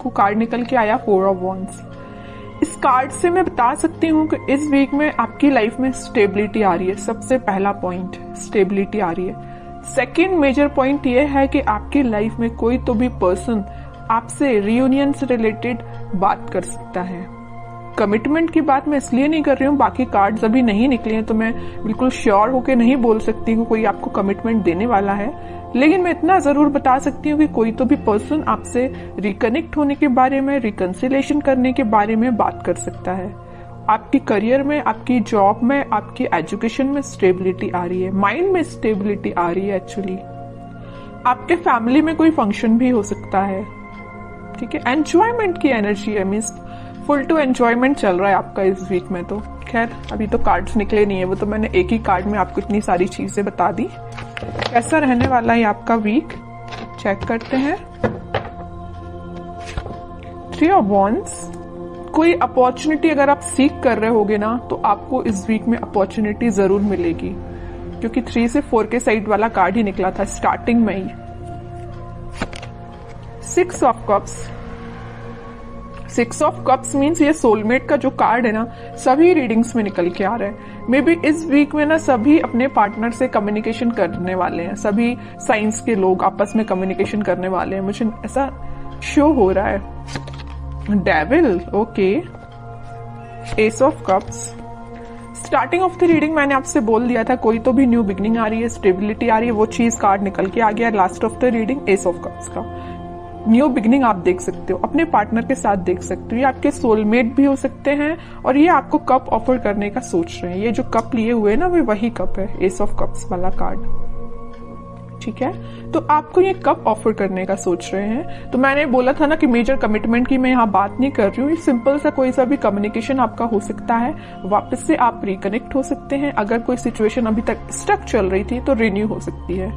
आपको कार्ड निकल के आया 4 ऑफ वॉन्ड्स। इस कार्ड से मैं बता सकती हूँ कि इस वीक में आपकी लाइफ में स्टेबिलिटी आ रही है। सबसे पहला पॉइंट स्टेबिलिटी आ रही है। सेकेंड मेजर पॉइंट ये है कि आपकी लाइफ में कोई तो भी पर्सन आपसे रियूनियन से रिलेटेड बात कर सकता है। कमिटमेंट की बात मैं इसलिए नहीं कर रही हूँ, बाकी कार्ड्स अभी नहीं निकले हैं तो मैं बिल्कुल श्योर होके नहीं बोल सकती हूँ कोई आपको कमिटमेंट देने वाला है, लेकिन मैं इतना जरूर बता सकती हूँ कि कोई तो भी पर्सन आपसे रिकनेक्ट होने के बारे में, रिकंसिलेशन करने के बारे में बात कर सकता है। आपकी करियर में, आपकी जॉब में, आपकी एजुकेशन में स्टेबिलिटी आ रही है, माइंड में स्टेबिलिटी आ रही है। एक्चुअली आपके फैमिली में कोई फंक्शन भी हो सकता है, ठीक है। एंजॉयमेंट की एनर्जी है, मीन्स फुल टू एंजॉयमेंट चल रहा है आपका इस वीक में। तो खैर अभी तो कार्ड्स निकले नहीं है, वो तो मैंने एक ही कार्ड में आपको इतनी सारी चीजें बता दी। कैसा रहने वाला है आपका वीक, चेक करते हैं। 3 ऑफ वॉन्ड्स। कोई अपॉर्चुनिटी अगर आप सीख कर रहे होगे ना तो आपको इस वीक में अपॉर्चुनिटी जरूर मिलेगी, क्योंकि 3 से 4 के साइड वाला कार्ड ही निकला था स्टार्टिंग में ही। 6 of cups. 6 of cups means ये सोलमेट का जो कार्ड है ना, सभी रीडिंग्स में निकल के आ रहा है। मे बी इस वीक में ना सभी अपने पार्टनर से कम्युनिकेशन करने वाले हैं, सभी साइंस के लोग आपस में कम्युनिकेशन करने वाले हैं, मुझे ऐसा शो हो रहा है। Devil, okay. S of cups. Starting of the reading मैंने आपसे बोल दिया था कोई तो भी न्यू बिगनिंग आ रही है, स्टेबिलिटी आ रही है, वो चीज कार्ड निकल के आ गया। Last of the reading S of cups का न्यू बिगनिंग आप देख सकते हो, अपने पार्टनर के साथ देख सकते हो। ये आपके सोलमेट भी हो सकते हैं और ये आपको कप ऑफर करने का सोच रहे हैं। ये जो कप लिए हुए हैं ना, वो वही कप है, एस ऑफ कप्स वाला कार्ड, ठीक है। तो आपको ये कप ऑफर करने का सोच रहे हैं। तो मैंने बोला था ना कि मेजर कमिटमेंट की मैं यहाँ बात नहीं कर रही हूँ, सिंपल सा कोई सा भी कम्युनिकेशन आपका हो सकता है, वापस से आप रिकनेक्ट हो सकते हैं। अगर कोई सिचुएशन अभी तक स्टक चल रही थी तो रिन्यू हो सकती है,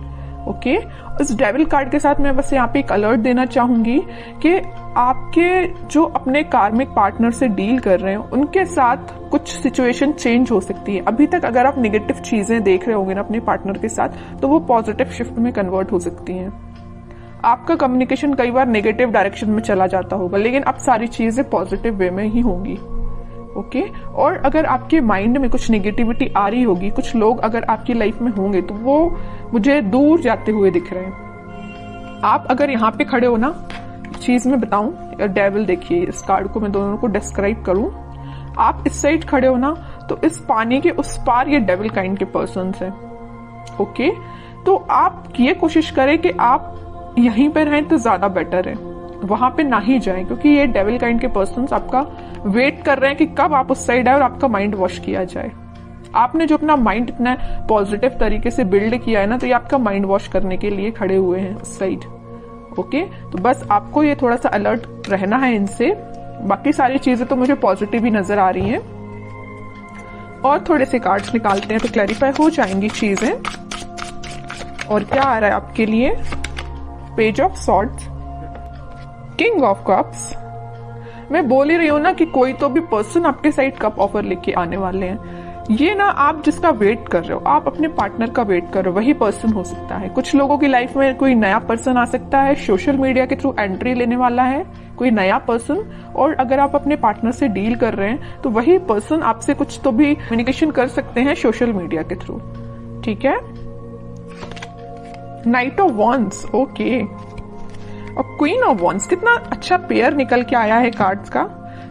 ओके। इस डेविल कार्ड के साथ मैं बस यहाँ पे एक अलर्ट देना चाहूंगी कि आपके जो अपने कार्मिक पार्टनर से डील कर रहे हैं उनके साथ कुछ सिचुएशन चेंज हो सकती है। अभी तक अगर आप नेगेटिव चीजें देख रहे होंगे ना अपने पार्टनर के साथ, तो वो पॉजिटिव शिफ्ट में कन्वर्ट हो सकती हैं। आपका कम्युनिकेशन कई बार नेगेटिव डायरेक्शन में चला जाता होगा, लेकिन अब सारी चीजें पॉजिटिव वे में ही होंगी, ओके। और अगर आपके माइंड में कुछ नेगेटिविटी आ रही होगी, कुछ लोग अगर आपकी लाइफ में होंगे तो वो मुझे दूर जाते हुए दिख रहे हैं। आप अगर यहाँ पे खड़े हो ना, चीज मैं बताऊं, डेविल देखिए, इस कार्ड को मैं दोनों को डिस्क्राइब करूं। आप इस साइड खड़े हो ना, तो इस पानी के उस पार ये डेविल काइंड के पर्सन है, ओके। तो आप ये कोशिश करें कि आप यहीं पे रहें तो ज्यादा बेटर है, वहां पे ना ही जाएं, क्योंकि ये डेविल काइंड के पर्सन्स आपका वेट कर रहे हैं कि कब आप उस साइड आए और आपका माइंड वॉश किया जाए। आपने जो अपना माइंड इतना पॉजिटिव तरीके से बिल्ड किया है ना, तो ये आपका माइंड वॉश करने के लिए खड़े हुए हैं उस साइड, ओके। तो बस आपको ये थोड़ा सा अलर्ट रहना है इनसे। बाकी सारी चीजें तो मुझे पॉजिटिव ही नजर आ रही हैं। और थोड़े से कार्ड्स निकालते हैं तो क्लैरिफाई हो जाएंगी चीजें। और क्या आ रहा है आपके लिए, page of swords, king of cups. मैं बोल ही रही हूं ना कि कोई तो भी पर्सन आपके साइड कप ऑफर लेके आने वाले हैं। ये ना आप जिसका वेट कर रहे हो, आप अपने पार्टनर का वेट कर रहे हो, वही पर्सन हो सकता है। कुछ लोगों की लाइफ में कोई नया पर्सन आ सकता है, सोशल मीडिया के थ्रू एंट्री लेने वाला है कोई नया पर्सन। और अगर आप अपने पार्टनर से डील कर रहे हैं तो वही पर्सन आपसे कुछ तो भी कम्युनिकेशन कर सकते हैं सोशल मीडिया के थ्रू, ठीक है। Night of wands, okay. और क्वीन ऑफ वॉन्ड्स, कितना अच्छा पेयर निकल के आया है कार्ड्स का।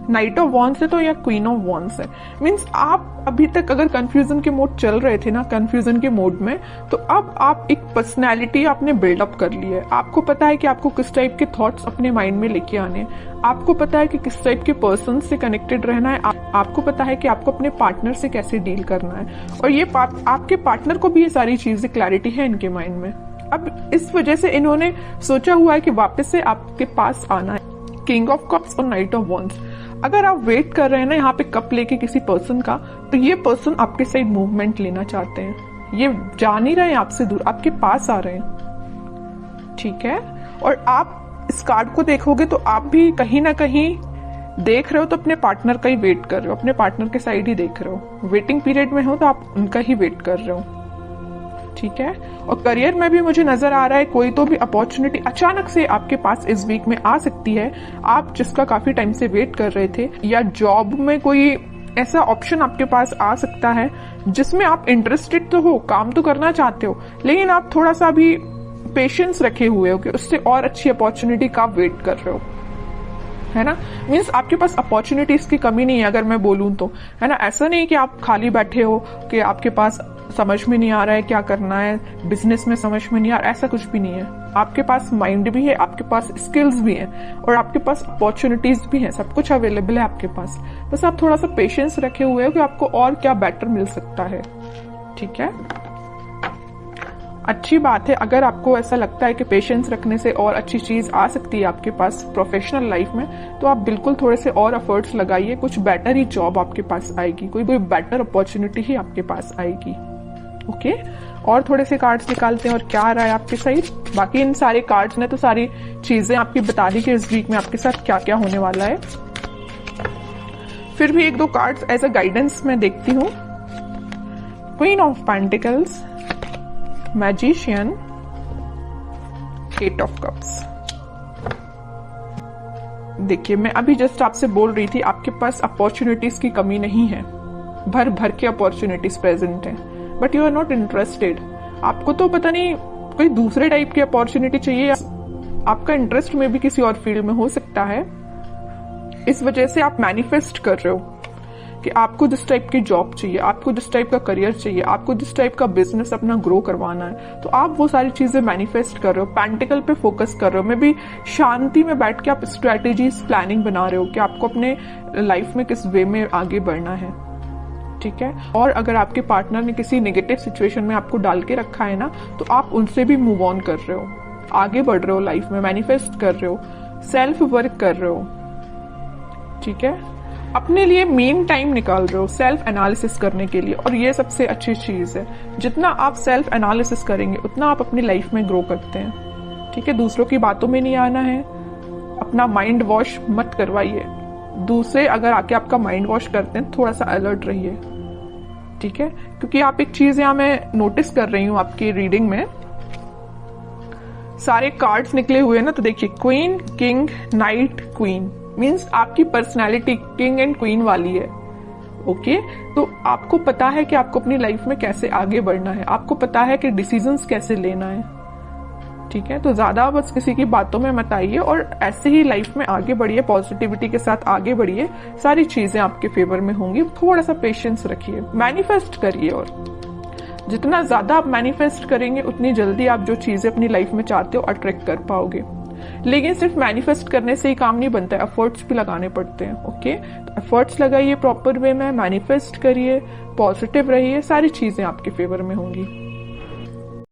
नाइट ऑफ वॉन्ड्स है तो या क्वीन ऑफ वॉन्ड्स है, मीन्स आप अभी तक अगर कंफ्यूजन के मोड चल रहे थे ना, कंफ्यूजन के मोड में, तो अब आप एक पर्सनैलिटी आपने बिल्डअप कर ली है। आपको पता है कि आपको किस टाइप के थॉट्स अपने माइंड में लेके आने, आपको पता है कि किस टाइप के पर्सन से कनेक्टेड रहना है, आपको पता है कि आपको अपने पार्टनर से कैसे डील करना है। और ये आपके पार्टनर को भी ये सारी चीजें क्लैरिटी है इनके माइंड में। अब इस वजह से इन्होंने सोचा हुआ है कि वापस से आपके पास आना है। किंग ऑफ कप्स और नाइट ऑफ वॉन्ड्स। अगर आप वेट कर रहे हैं ना यहाँ पे कप लेके किसी पर्सन का, तो ये पर्सन आपके साइड मूवमेंट लेना चाहते हैं। ये जा नहीं रहे हैं आपसे दूर, आपके पास आ रहे हैं, ठीक है। और आप इस कार्ड को देखोगे तो आप भी कहीं ना कहीं देख रहे हो तो अपने पार्टनर का ही वेट कर रहे हो, अपने पार्टनर के साइड ही देख रहे हो। वेटिंग पीरियड में हो तो आप उनका ही वेट कर रहे हो, ठीक है। और करियर में भी मुझे नजर आ रहा है कोई तो भी अपॉर्चुनिटी अचानक से आपके पास इस वीक में आ सकती है, आप जिसका काफी टाइम से वेट कर रहे थे, या जॉब में कोई ऐसा ऑप्शन आपके पास आ सकता है जिसमें आप इंटरेस्टेड तो हो, काम तो करना चाहते हो, लेकिन आप थोड़ा सा भी पेशेंस रखे हुए हो कि उससे और अच्छी अपॉर्चुनिटी का वेट कर रहे हो, है ना। मीन्स आपके पास अपॉर्चुनिटीज की कमी नहीं है अगर मैं बोलूं तो, है ना। ऐसा नहीं कि आप खाली बैठे हो कि आपके पास समझ में नहीं आ रहा है क्या करना है, बिजनेस में समझ में नहीं आ रहा, ऐसा कुछ भी नहीं है। आपके पास माइंड भी है, आपके पास स्किल्स भी हैं और आपके पास अपॉर्चुनिटीज भी हैं, सब कुछ अवेलेबल है आपके पास। बस आप थोड़ा सा पेशेंस रखे हुए हो कि आपको और क्या बेटर मिल सकता है, ठीक है। अच्छी बात है अगर आपको ऐसा लगता है कि पेशेंस रखने से और अच्छी चीज आ सकती है आपके पास प्रोफेशनल लाइफ में, तो आप बिल्कुल थोड़े से और एफर्ट्स लगाइए, कुछ बेटर ही जॉब आपके पास आएगी, कोई बेटर अपॉर्चुनिटी ही आपके पास आएगी। ओके, और थोड़े से कार्ड्स निकालते हैं और क्या आ रहा है आपके साइड। बाकी इन सारे कार्ड्स ने तो सारी चीजें आपकी बता दी कि इस वीक में आपके साथ क्या क्या होने वाला है। फिर भी एक दो कार्ड्स एज अ गाइडेंस मैं देखती हूँ। Queen of pentacles, magician, eight of cups. देखिए मैं अभी जस्ट आपसे बोल रही थी आपके पास अपॉर्चुनिटीज की कमी नहीं है, भर भर के अपॉर्चुनिटीज प्रेजेंट है, but you are not interested. आपको तो पता नहीं कोई दूसरे टाइप की अपॉर्चुनिटी चाहिए, आपका इंटरेस्ट में भी किसी और फील्ड में हो सकता है, इस वजह से आप मैनिफेस्ट कर रहे हो कि आपको जिस टाइप की जॉब चाहिए, आपको जिस टाइप का करियर चाहिए, आपको जिस टाइप का बिजनेस अपना ग्रो करवाना है, तो आप वो सारी चीजें मैनिफेस्ट कर रहे हो, पेंटिकल पे फोकस कर रहे हो। मैं भी शांति में बैठ के आप स्ट्रेटेजीज प्लानिंग बना रहे हो कि आपको अपने लाइफ में किस वे में आगे बढ़ना है, ठीक है। और अगर आपके पार्टनर ने किसी नेगेटिव सिचुएशन में आपको डाल के रखा है ना, तो आप उनसे भी मूव ऑन कर रहे हो, आगे बढ़ रहे हो लाइफ में, मैनिफेस्ट कर रहे हो, सेल्फ वर्क कर रहे हो, ठीक है। अपने लिए मेन टाइम निकाल रहे हो सेल्फ एनालिसिस करने के लिए, और ये सबसे अच्छी चीज है। जितना आप सेल्फ एनालिसिस करेंगे उतना आप अपनी लाइफ में ग्रो करते हैं, ठीक है। दूसरों की बातों में नहीं आना है, अपना माइंड वॉश मत करवाइए। दूसरे अगर आके आपका माइंड वॉश करते हैं थोड़ा सा अलर्ट रहिए, ठीक है। क्योंकि आप एक चीज यहां मैं नोटिस कर रही हूं आपकी रीडिंग में, सारे कार्ड्स निकले हुए ना, तो देखिए queen, king, night, queen, means आपकी पर्सनैलिटी किंग एंड क्वीन वाली है। ओके, तो आपको पता है कि आपको अपनी लाइफ में कैसे आगे बढ़ना है, आपको पता है कि डिसीजंस कैसे लेना है, ठीक है। तो ज्यादा बस किसी की बातों में मत आइए और ऐसे ही लाइफ में आगे बढ़िए, पॉजिटिविटी के साथ आगे बढ़िए, सारी चीजें आपके फेवर में होंगी। थोड़ा सा पेशेंस रखिए, मैनिफेस्ट करिए, और जितना ज्यादा आप मैनिफेस्ट करेंगे उतनी जल्दी आप जो चीजें अपनी लाइफ में चाहते हो अट्रैक्ट कर पाओगे। लेकिन सिर्फ मैनिफेस्ट करने से ही काम नहीं बनता है, एफर्ट्स भी लगाने पड़ते हैं। ओके, तो एफर्ट्स लगाइए प्रॉपर वे में, मैनिफेस्ट करिए, पॉजिटिव रहिए, सारी चीजें आपके फेवर में होंगी।